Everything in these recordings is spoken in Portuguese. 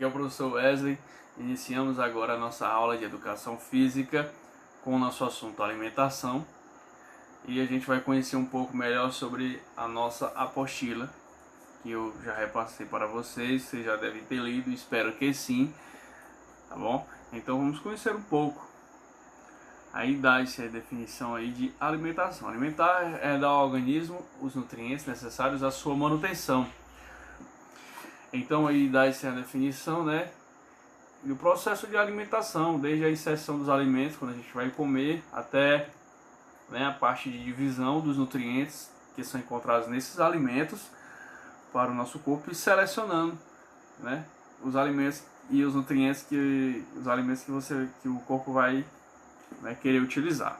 Aqui é o professor Wesley. Iniciamos agora a nossa aula de educação física com o nosso assunto alimentação, e a gente vai conhecer um pouco melhor sobre a nossa apostila, que eu já repassei para vocês já devem ter lido, espero que sim, tá bom? Então vamos conhecer um pouco. Aí dá essa definição aí de alimentação. Alimentar é dar ao organismo os nutrientes necessários à sua manutenção. Então aí dá essa definição, né? E o processo de alimentação, desde a inserção dos alimentos, quando a gente vai comer, até, né, a parte de divisão dos nutrientes que são encontrados nesses alimentos para o nosso corpo, e selecionando, né, os alimentos e os nutrientes que o corpo vai, né, querer utilizar.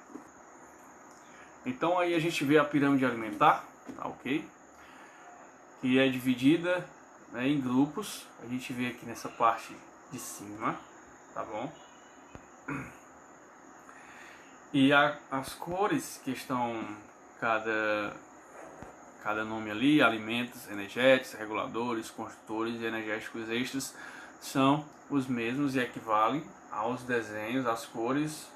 Então aí a gente vê a pirâmide alimentar, tá, ok? Que é dividida, né, em grupos. A gente vê aqui nessa parte de cima, tá bom? E as cores que estão cada nome ali, alimentos energéticos, reguladores, construtores e energéticos extras, são os mesmos e equivalem aos desenhos, às cores,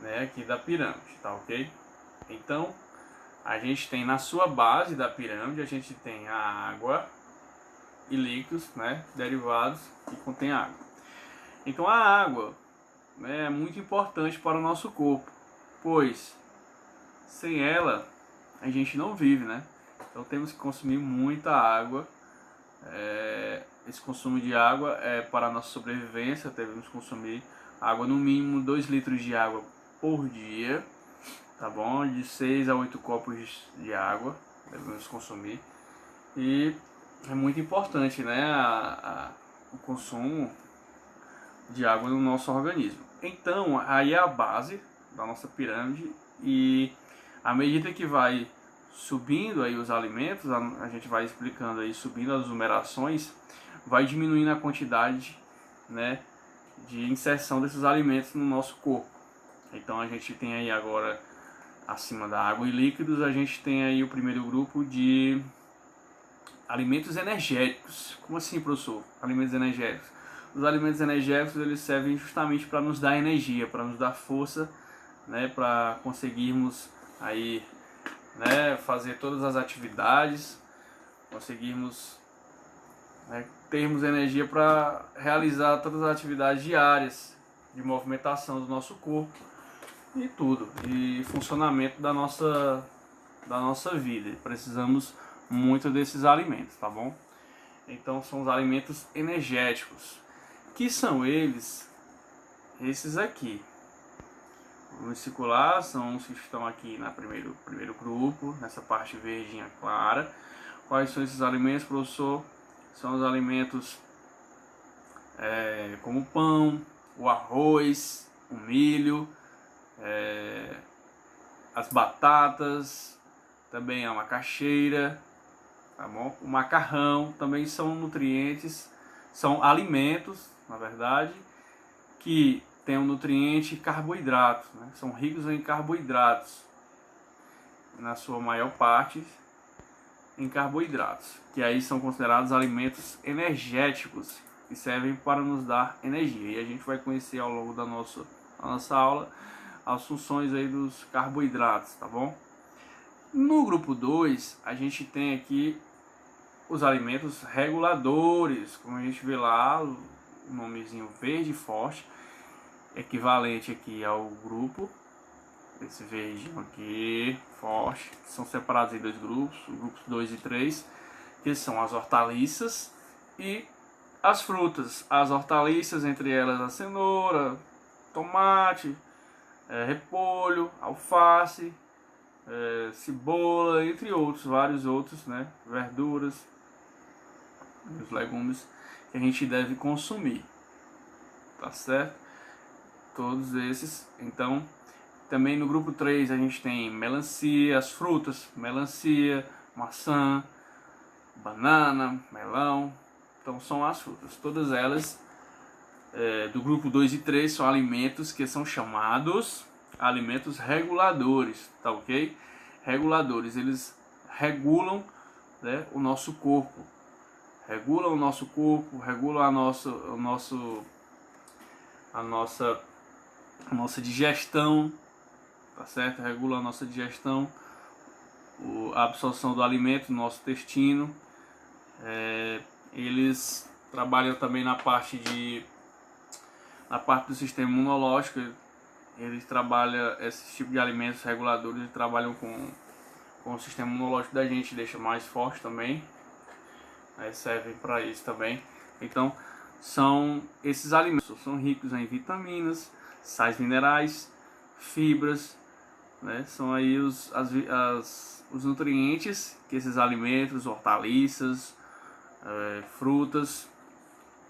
né, aqui da pirâmide, tá, ok? Então a gente tem na sua base da pirâmide, a gente tem a água e líquidos, né, derivados que contêm água. Então a água, né, é muito importante para o nosso corpo, pois sem ela a gente não vive, né? Então temos que consumir muita água. Esse consumo de água é para a nossa sobrevivência. Devemos consumir água, no mínimo 2 litros de água por dia, tá bom? De 6 a 8 copos de água devemos consumir. E é muito importante, né, o consumo de água no nosso organismo. Então, aí é a base da nossa pirâmide, e à medida que vai subindo aí os alimentos, a gente vai explicando aí, subindo as numerações, vai diminuindo a quantidade, né, de inserção desses alimentos no nosso corpo. Então a gente tem aí agora, acima da água e líquidos, a gente tem aí o primeiro grupo de alimentos energéticos. Como assim, professor? Alimentos energéticos. Os alimentos energéticos, eles servem justamente para nos dar energia, para nos dar força, né, para conseguirmos aí, né, fazer todas as atividades, conseguirmos, né, termos energia para realizar todas as atividades diárias de movimentação do nosso corpo e tudo, e funcionamento da nossa vida. Precisamos muito desses alimentos, tá bom? Então são os alimentos energéticos, que são esses aqui. Os circular são os que estão aqui na primeiro grupo, nessa parte verdinha clara. Quais são esses alimentos, professor? São os alimentos como o pão, o arroz, o milho, as batatas, também a macaxeira, tá bom? O macarrão também são nutrientes, são alimentos, na verdade, que tem um nutriente carboidrato, né? São ricos em carboidratos, na sua maior parte em carboidratos, que aí são considerados alimentos energéticos, que servem para nos dar energia. E a gente vai conhecer ao longo da nossa aula as funções aí dos carboidratos, tá bom? No grupo 2, a gente tem aqui os alimentos reguladores, como a gente vê lá, o nomezinho verde forte, equivalente aqui ao grupo, esse verdinho aqui, forte, que são separados em dois grupos, grupos 2 e 3, que são as hortaliças e as frutas. As hortaliças, entre elas a cenoura, tomate, repolho, alface, cebola, entre outros, vários outros, né, verduras, os legumes que a gente deve consumir, tá certo? Todos esses. Então, também no grupo 3 a gente tem melancia, as frutas, melancia, maçã, banana, melão. Então são as frutas, todas elas do grupo 2 e 3 são alimentos que são chamados alimentos reguladores, tá ok? Reguladores, eles regulam, né, o nosso corpo. regulam o nosso corpo, regulam a nossa digestão, tá certo? Regula a nossa digestão, a absorção do alimento no nosso intestino. Eles trabalham também na parte do sistema imunológico. Eles trabalham esse tipo de alimentos reguladores, eles trabalham com o sistema imunológico da gente, deixa mais forte também, servem para isso também. Então, são esses alimentos, são ricos em vitaminas, sais minerais, fibras, né? São aí os nutrientes que esses alimentos, hortaliças, frutas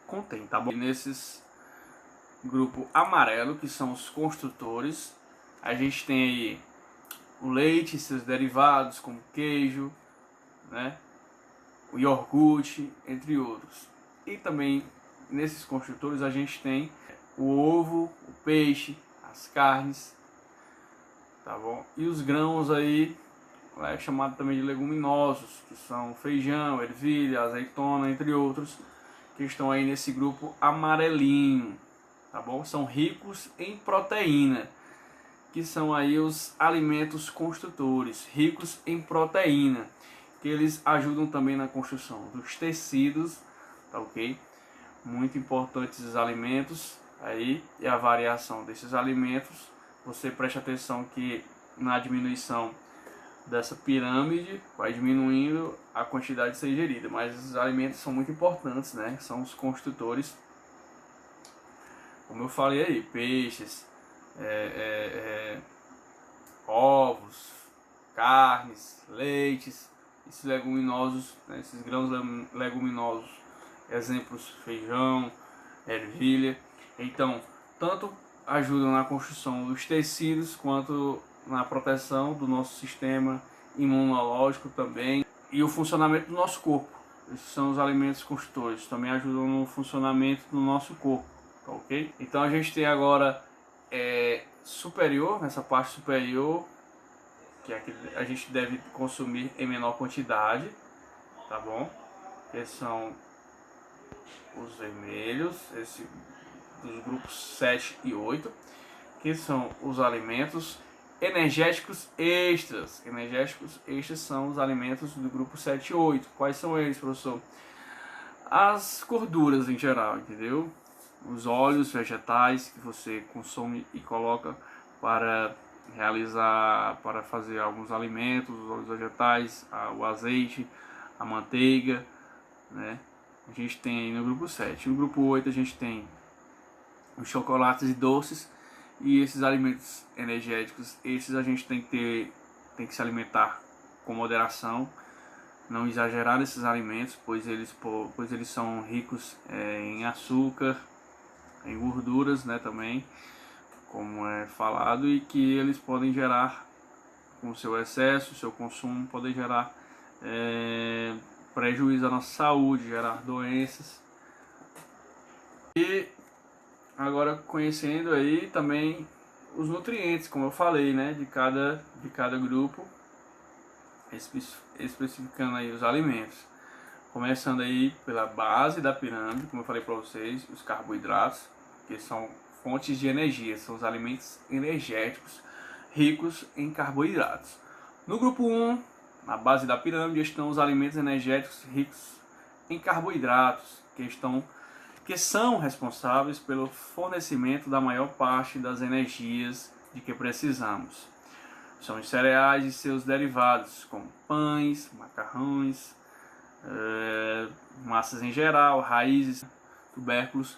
contêm, tá bom? E nesses grupo amarelo, que são os construtores, a gente tem aí o leite e seus derivados, como queijo, né? O iogurte, entre outros. E também nesses construtores a gente tem o ovo, o peixe, as carnes, tá bom? E os grãos aí, é chamado também de leguminosos, que são feijão, ervilha, azeitona, entre outros, que estão aí nesse grupo amarelinho, tá bom? São ricos em proteína, que são aí os alimentos construtores, ricos em proteína, que eles ajudam também na construção dos tecidos, tá ok? Muito importantes os alimentos aí, e a variação desses alimentos. Você preste atenção que na diminuição dessa pirâmide vai diminuindo a quantidade de ser ingerida, mas os alimentos são muito importantes, né? São os construtores, como eu falei aí, peixes, ovos, carnes, leites, esses leguminosos, né? Esses grãos leguminosos, exemplos, feijão, ervilha. Então, tanto ajudam na construção dos tecidos quanto na proteção do nosso sistema imunológico também e o funcionamento do nosso corpo. Esses são os alimentos construtores, também ajudam no funcionamento do nosso corpo, tá ok? Então a gente tem agora superior, nessa parte superior, que é que a gente deve consumir em menor quantidade, tá bom? Que são os vermelhos, dos grupos 7 e 8, que são os alimentos energéticos extras. Energéticos extras são os alimentos do grupo 7 e 8. Quais são eles, professor? As gorduras em geral, entendeu? Os óleos vegetais que você consome e coloca para fazer alguns alimentos, os óleos vegetais, o azeite, a manteiga, né? A gente tem aí no grupo 7. No grupo 8 a gente tem os chocolates e doces, e esses alimentos energéticos, esses a gente tem que se alimentar com moderação, não exagerar nesses alimentos, pois eles são ricos em açúcar, em gorduras, né, também, como é falado, e que eles podem gerar, com o seu excesso, o seu consumo, podem gerar prejuízo à nossa saúde, gerar doenças. E agora conhecendo aí também os nutrientes, como eu falei, né, de cada grupo, especificando aí os alimentos. Começando aí pela base da pirâmide, como eu falei para vocês, os carboidratos, que são fontes de energia, são os alimentos energéticos ricos em carboidratos. No grupo 1, na base da pirâmide, estão os alimentos energéticos ricos em carboidratos, que são responsáveis pelo fornecimento da maior parte das energias de que precisamos. São os cereais e seus derivados, como pães, macarrões, massas em geral, raízes, tubérculos,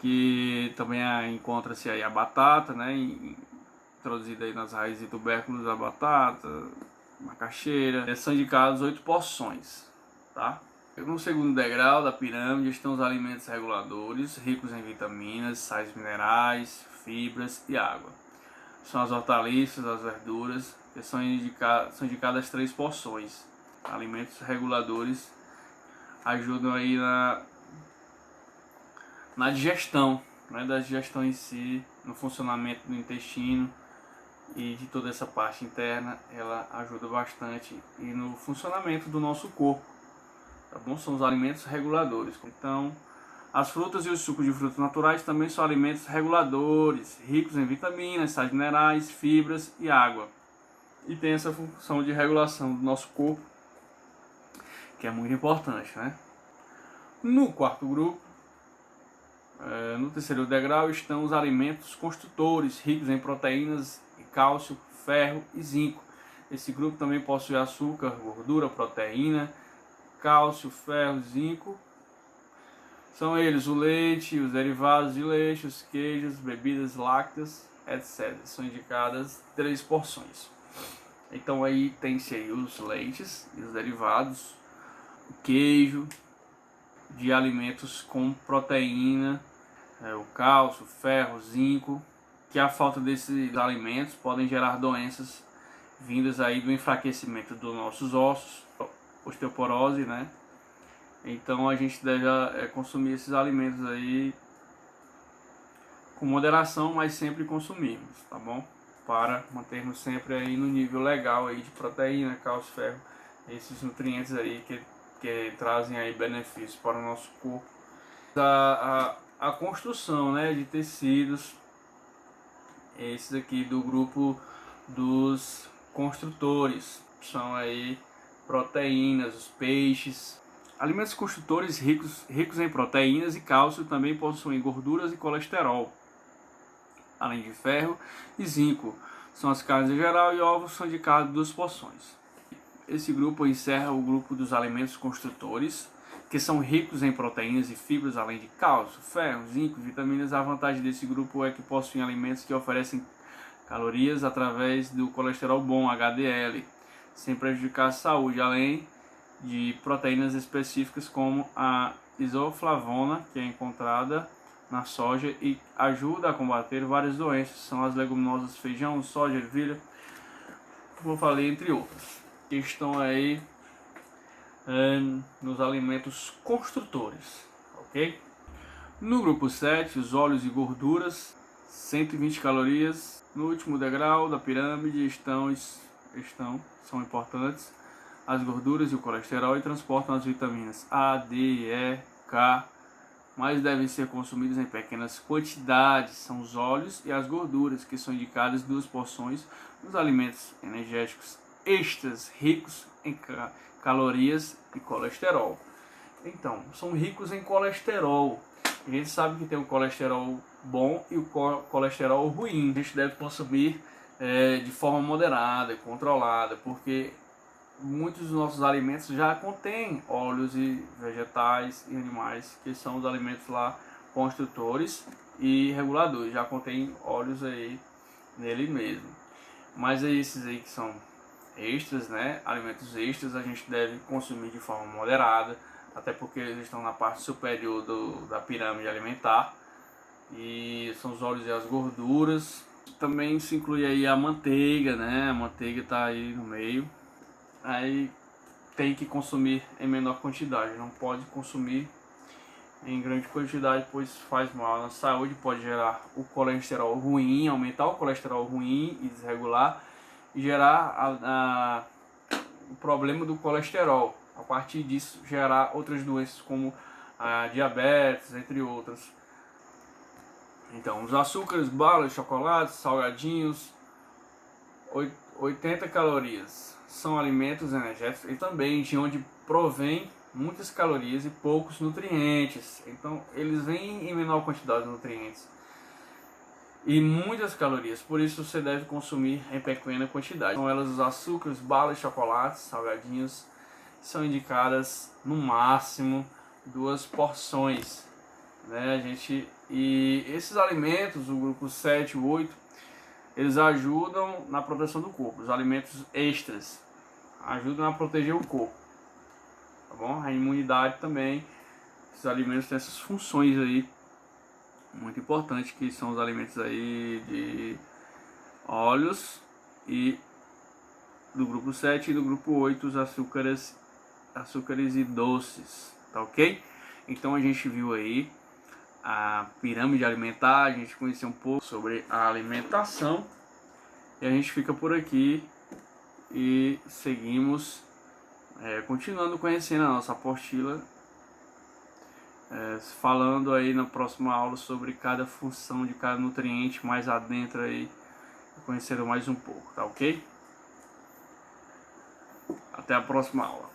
que também encontra-se aí a batata, né, introduzida aí nas raízes e tubérculos, a batata, macaxeira. São indicados 8 porções, tá? No segundo degrau da pirâmide estão os alimentos reguladores, ricos em vitaminas, sais minerais, fibras e água. São as hortaliças, as verduras, que são indicadas 3 porções. Alimentos reguladores ajudam aí na digestão, né, da digestão em si, no funcionamento do intestino e de toda essa parte interna. Ela ajuda bastante e no funcionamento do nosso corpo. tá bom? São os alimentos reguladores. Então, as frutas e os sucos de frutas naturais também são alimentos reguladores, ricos em vitaminas, sais minerais, fibras e água. E tem essa função de regulação do nosso corpo, que é muito importante, né? No quarto grupo, no terceiro degrau, estão os alimentos construtores, ricos em proteínas, cálcio, ferro e zinco. Esse grupo também possui açúcar, gordura, proteína, cálcio, ferro, zinco. São eles o leite, os derivados de leite, os queijos, bebidas lácteas, etc. São indicadas 3 porções. Então aí tem-se aí os leites e os derivados, o queijo, de alimentos com proteína, o cálcio, ferro, zinco, que a falta desses alimentos podem gerar doenças vindas aí do enfraquecimento dos nossos ossos, osteoporose, né? Então a gente deve consumir esses alimentos aí com moderação, mas sempre consumirmos, tá bom? Para mantermos sempre aí no nível legal aí de proteína, cálcio, ferro, esses nutrientes aí que trazem aí benefícios para o nosso corpo. A construção, né, de tecidos, esses aqui do grupo dos construtores, são aí proteínas, os peixes. Alimentos construtores ricos em proteínas e cálcio também possuem gorduras e colesterol, além de ferro e zinco. São as carnes em geral e ovos são indicados 2 porções. Esse grupo encerra o grupo dos alimentos construtores, que são ricos em proteínas e fibras, além de cálcio, ferro, zinco, vitaminas. A vantagem desse grupo é que possuem alimentos que oferecem calorias através do colesterol bom, HDL, sem prejudicar a saúde, além de proteínas específicas como a isoflavona, que é encontrada na soja e ajuda a combater várias doenças. São as leguminosas feijão, soja, ervilha, como eu falei, entre outras, que estão aí nos alimentos construtores, ok? No grupo 7, os óleos e gorduras, 120 calorias. No último degrau da pirâmide são importantes as gorduras e o colesterol e transportam as vitaminas A, D, E, K, mas devem ser consumidos em pequenas quantidades. São os óleos e as gorduras, que são indicadas 2 porções nos alimentos energéticos extras ricos em calorias e colesterol. Então, são ricos em colesterol. A gente sabe que tem o colesterol bom e o colesterol ruim. A gente deve consumir de forma moderada e controlada, porque muitos dos nossos alimentos já contêm óleos e vegetais e animais, que são os alimentos lá construtores e reguladores, já contém óleos aí nele mesmo. Mas esses aí que são extras, né, alimentos extras, a gente deve consumir de forma moderada, até porque eles estão na parte superior da pirâmide alimentar, e são os óleos e as gorduras. Também se inclui aí a manteiga, né, a manteiga está aí no meio. Aí tem que consumir em menor quantidade, não pode consumir em grande quantidade, pois faz mal na saúde, pode gerar o colesterol ruim, aumentar o colesterol ruim e desregular, e gerar o problema do colesterol. A partir disso, gerar outras doenças como a diabetes, entre outras. Então, os açúcares, balas, chocolates, salgadinhos, 80 calorias. São alimentos energéticos e também de onde provém muitas calorias e poucos nutrientes. Então eles vêm em menor quantidade de nutrientes e muitas calorias, por isso você deve consumir em pequena quantidade. São elas os açúcares, balas, chocolates, salgadinhos, são indicadas no máximo 2 porções, né, gente? E esses alimentos, o grupo 7 e 8, eles ajudam na proteção do corpo. Os alimentos extras ajudam a proteger o corpo, tá bom? A imunidade também. Esses alimentos têm essas funções aí muito importantes, que são os alimentos aí de óleos e do grupo 7 e do grupo 8 os açúcares e doces, tá ok? Então a gente viu aí a pirâmide alimentar, a gente conheceu um pouco sobre a alimentação e a gente fica por aqui e seguimos Continuando conhecendo a nossa apostila, falando aí na próxima aula sobre cada função de cada nutriente mais adentro aí, conhecendo mais um pouco, tá ok? Até a próxima aula.